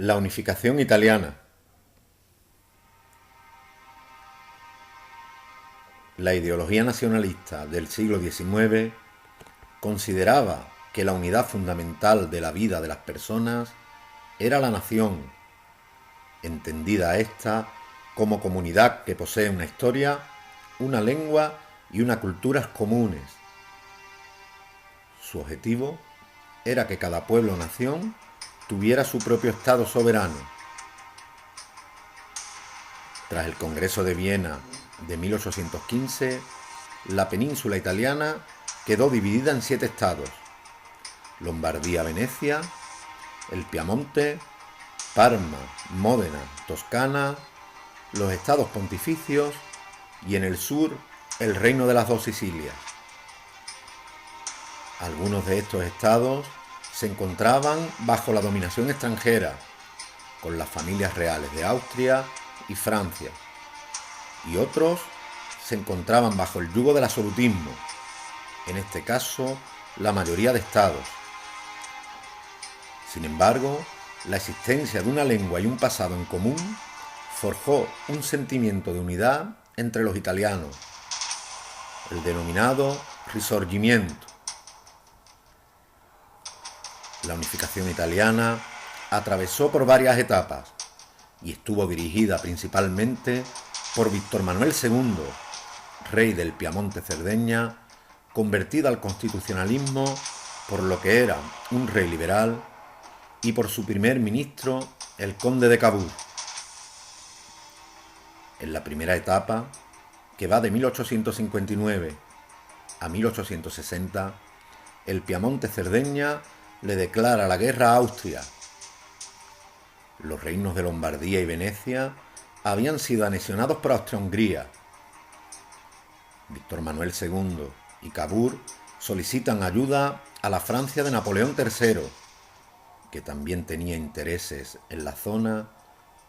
La unificación italiana. La ideología nacionalista del siglo XIX consideraba que la unidad fundamental de la vida de las personas era la nación, entendida ésta como comunidad que posee una historia, una lengua y unas culturas comunes. Su objetivo era que cada pueblo o nación tuviera su propio Estado soberano. Tras el Congreso de Viena de 1815, la península italiana quedó dividida en 7 estados: Lombardía-Venecia, el Piamonte, Parma, Módena, Toscana, los estados pontificios y en el sur el Reino de las Dos Sicilias. Algunos de estos estados se encontraban bajo la dominación extranjera, con las familias reales de Austria y Francia, y otros se encontraban bajo el yugo del absolutismo, en este caso la mayoría de estados. Sin embargo, la existencia de una lengua y un pasado en común forjó un sentimiento de unidad entre los italianos, el denominado Risorgimento. La unificación italiana atravesó por varias etapas y estuvo dirigida principalmente por Víctor Manuel II, rey del Piamonte-Cerdeña, convertido al constitucionalismo por lo que era un rey liberal, y por su primer ministro, el conde de Cavour. En la primera etapa, que va de 1859 a 1860, el Piamonte-Cerdeña le declara la guerra a Austria. Los reinos de Lombardía y Venecia habían sido anexionados por Austria-Hungría. Víctor Manuel II y Cavour solicitan ayuda a la Francia de Napoleón III, que también tenía intereses en la zona,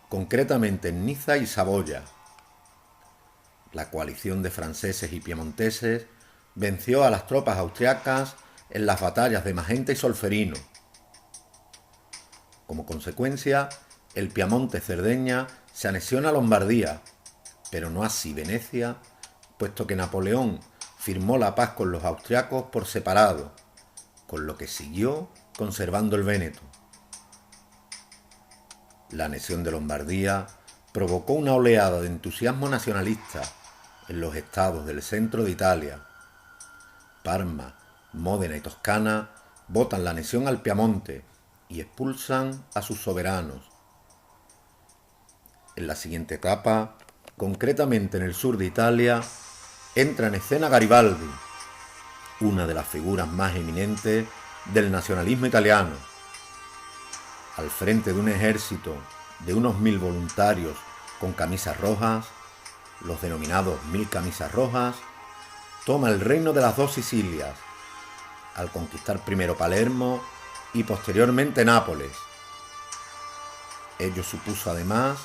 concretamente en Niza y Saboya. La coalición de franceses y piemonteses venció a las tropas austriacas en las batallas de Magenta y Solferino. Como consecuencia, el Piamonte-Cerdeña se anexiona a Lombardía, pero no así Venecia, puesto que Napoleón firmó la paz con los austriacos por separado, con lo que siguió conservando el Véneto. La anexión de Lombardía provocó una oleada de entusiasmo nacionalista en los estados del centro de Italia. Parma, Módena y Toscana votan la anexión al Piamonte y expulsan a sus soberanos. En la siguiente etapa, concretamente en el sur de Italia, entra en escena Garibaldi, una de las figuras más eminentes del nacionalismo italiano. Al frente de un ejército de unos 1000 voluntarios con camisas rojas, los denominados 1000 camisas rojas, toma el reino de las Dos Sicilias, al conquistar primero Palermo y posteriormente Nápoles. Ello supuso además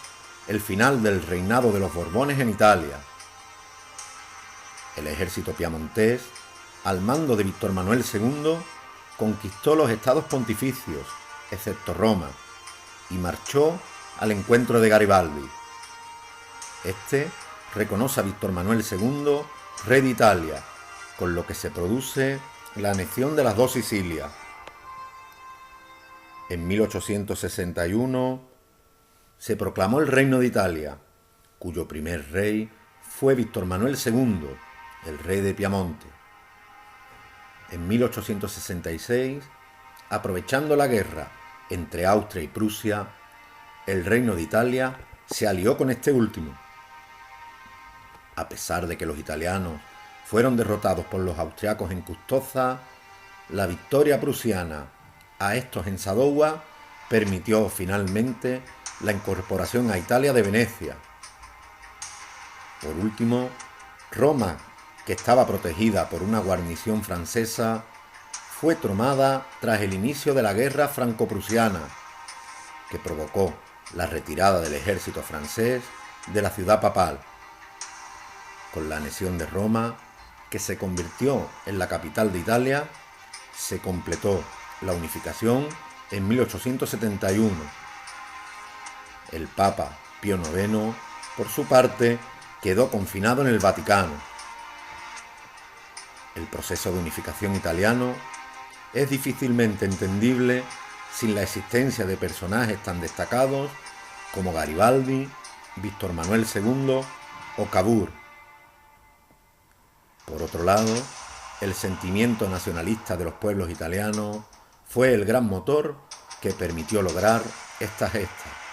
el final del reinado de los Borbones en Italia. El ejército piamontés, al mando de Víctor Manuel II, conquistó los estados pontificios, excepto Roma, y marchó al encuentro de Garibaldi. Este reconoce a Víctor Manuel II rey de Italia, con lo que se produce la anexión de las Dos Sicilias. En 1861 se proclamó el Reino de Italia, cuyo primer rey fue Víctor Manuel II, el rey de Piamonte. En 1866, aprovechando la guerra entre Austria y Prusia, el Reino de Italia se alió con este último. A pesar de que los italianos fueron derrotados por los austriacos en Custoza, la victoria prusiana a estos en Sadowa permitió finalmente la incorporación a Italia de Venecia. Por último, Roma, que estaba protegida por una guarnición francesa, fue tomada tras el inicio de la guerra franco-prusiana, que provocó la retirada del ejército francés de la ciudad papal. Con la anexión de Roma, que se convirtió en la capital de Italia, se completó la unificación en 1871 El Papa Pío IX, por su parte, quedó confinado en el Vaticano. El proceso de unificación italiano es difícilmente entendible sin la existencia de personajes tan destacados como Garibaldi, Víctor Manuel II o Cavour. Por otro lado, el sentimiento nacionalista de los pueblos italianos fue el gran motor que permitió lograr esta gesta.